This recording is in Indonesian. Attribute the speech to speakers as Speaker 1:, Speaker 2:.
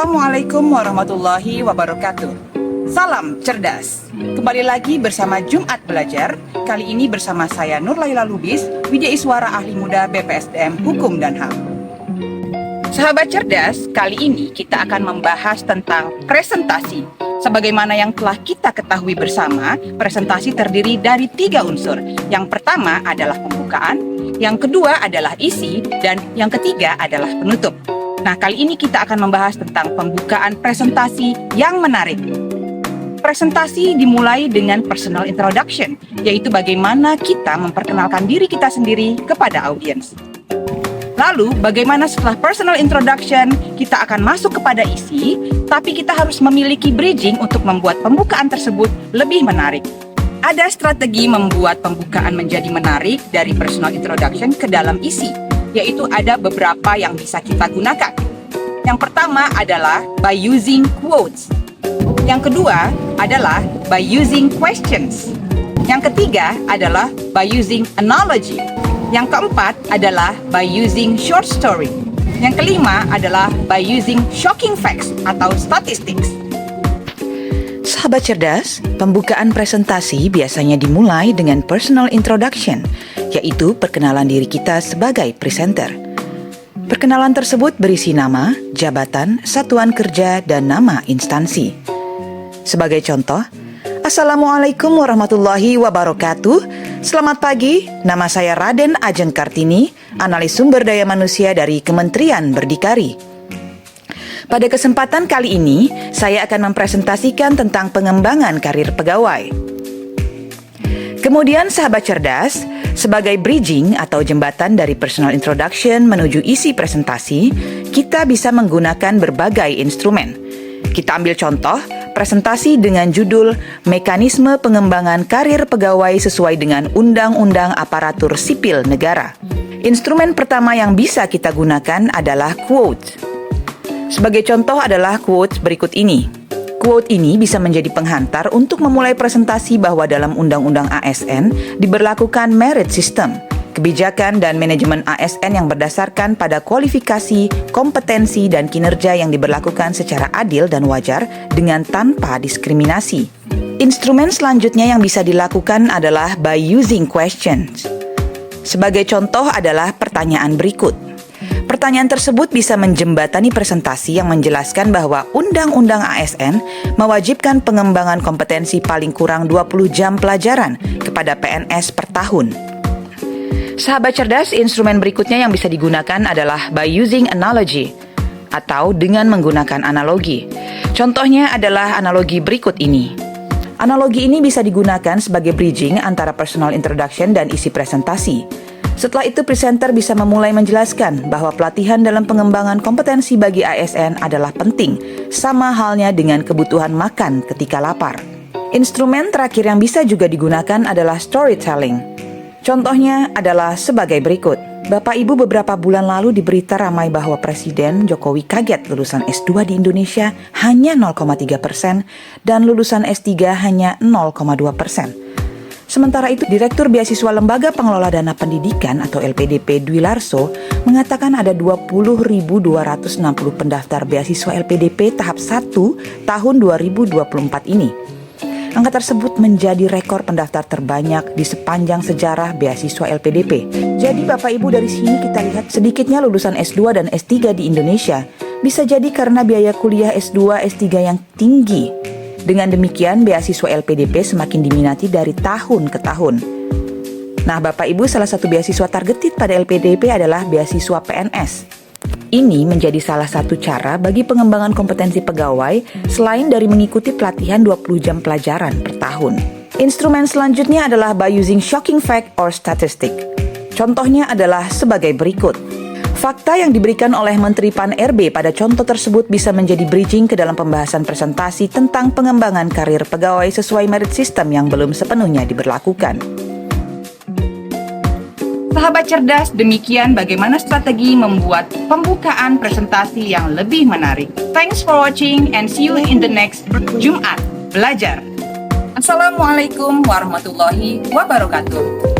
Speaker 1: Assalamualaikum warahmatullahi wabarakatuh. Salam cerdas. Kembali lagi bersama Jumat Belajar. Kali ini bersama saya Nur Laila Lubis, Widyaswara Ahli Muda BPSDM Hukum dan HAM. Sahabat cerdas, kali ini kita akan membahas tentang presentasi. Sebagaimana yang telah kita ketahui bersama, presentasi terdiri dari 3 unsur. Yang pertama adalah pembukaan, yang kedua adalah isi, dan yang ketiga adalah penutup. Nah, kali ini kita akan membahas tentang pembukaan presentasi yang menarik. Presentasi dimulai dengan personal introduction, yaitu bagaimana kita memperkenalkan diri kita sendiri kepada audiens. Lalu, bagaimana setelah personal introduction, kita akan masuk kepada isi, tapi kita harus memiliki bridging untuk membuat pembukaan tersebut lebih menarik. Ada strategi membuat pembukaan menjadi menarik dari personal introduction ke dalam isi, yaitu ada beberapa yang bisa kita gunakan. Yang pertama adalah by using quotes. Yang kedua adalah by using questions. Yang ketiga adalah by using analogy. Yang keempat adalah by using short story. Yang kelima adalah by using shocking facts atau statistics.
Speaker 2: Sahabat cerdas, pembukaan presentasi biasanya dimulai dengan personal introduction, yaitu perkenalan diri kita sebagai presenter. Perkenalan tersebut berisi nama, jabatan, satuan kerja, dan nama instansi. Sebagai contoh, Assalamualaikum warahmatullahi wabarakatuh. Selamat pagi, nama saya Raden Ajeng Kartini, analis sumber daya manusia dari Kementerian Berdikari. Pada kesempatan kali ini, saya akan mempresentasikan tentang pengembangan karir pegawai. Kemudian sahabat cerdas, sebagai bridging atau jembatan dari personal introduction menuju isi presentasi, kita bisa menggunakan berbagai instrumen. Kita ambil contoh presentasi dengan judul Mekanisme Pengembangan Karir Pegawai sesuai dengan Undang-Undang Aparatur Sipil Negara. Instrumen pertama yang bisa kita gunakan adalah quote. Sebagai contoh adalah quote berikut ini. Quote ini bisa menjadi penghantar untuk memulai presentasi bahwa dalam Undang-Undang ASN diberlakukan merit system, kebijakan dan manajemen ASN yang berdasarkan pada kualifikasi, kompetensi, dan kinerja yang diberlakukan secara adil dan wajar dengan tanpa diskriminasi. Instrumen selanjutnya yang bisa dilakukan adalah by using questions. Sebagai contoh adalah pertanyaan berikut. Pertanyaan tersebut bisa menjembatani presentasi yang menjelaskan bahwa Undang-Undang ASN mewajibkan pengembangan kompetensi paling kurang 20 jam pelajaran kepada PNS per tahun. Sahabat cerdas, instrumen berikutnya yang bisa digunakan adalah by using analogy atau dengan menggunakan analogi. Contohnya adalah analogi berikut ini. Analogi ini bisa digunakan sebagai bridging antara personal introduction dan isi presentasi. Setelah itu, presenter bisa memulai menjelaskan bahwa pelatihan dalam pengembangan kompetensi bagi ASN adalah penting, sama halnya dengan kebutuhan makan ketika lapar. Instrumen terakhir yang bisa juga digunakan adalah storytelling. Contohnya adalah sebagai berikut. Bapak Ibu, beberapa bulan lalu di berita ramai bahwa Presiden Jokowi kaget lulusan S2 di Indonesia hanya 0,3% dan lulusan S3 hanya 0,2%. Sementara itu, Direktur Beasiswa Lembaga Pengelola Dana Pendidikan atau LPDP Dwi Larso mengatakan ada 20.260 pendaftar beasiswa LPDP tahap 1 tahun 2024 ini. Angka tersebut menjadi rekor pendaftar terbanyak di sepanjang sejarah beasiswa LPDP. Jadi Bapak Ibu, dari sini kita lihat sedikitnya lulusan S2 dan S3 di Indonesia. Bisa jadi karena biaya kuliah S2, S3 yang tinggi. Dengan demikian, beasiswa LPDP semakin diminati dari tahun ke tahun. Nah, Bapak Ibu, salah satu beasiswa targeted pada LPDP adalah beasiswa PNS. Ini menjadi salah satu cara bagi pengembangan kompetensi pegawai selain dari mengikuti pelatihan 20 jam pelajaran per tahun. Instrumen selanjutnya adalah by using shocking fact or statistic. Contohnya adalah sebagai berikut. Fakta yang diberikan oleh Menteri Pan-RB pada contoh tersebut bisa menjadi bridging ke dalam pembahasan presentasi tentang pengembangan karir pegawai sesuai merit system yang belum sepenuhnya diberlakukan.
Speaker 1: Sahabat cerdas, demikian bagaimana strategi membuat pembukaan presentasi yang lebih menarik. Thanks for watching and see you in the next Jumat Belajar. Assalamualaikum warahmatullahi wabarakatuh.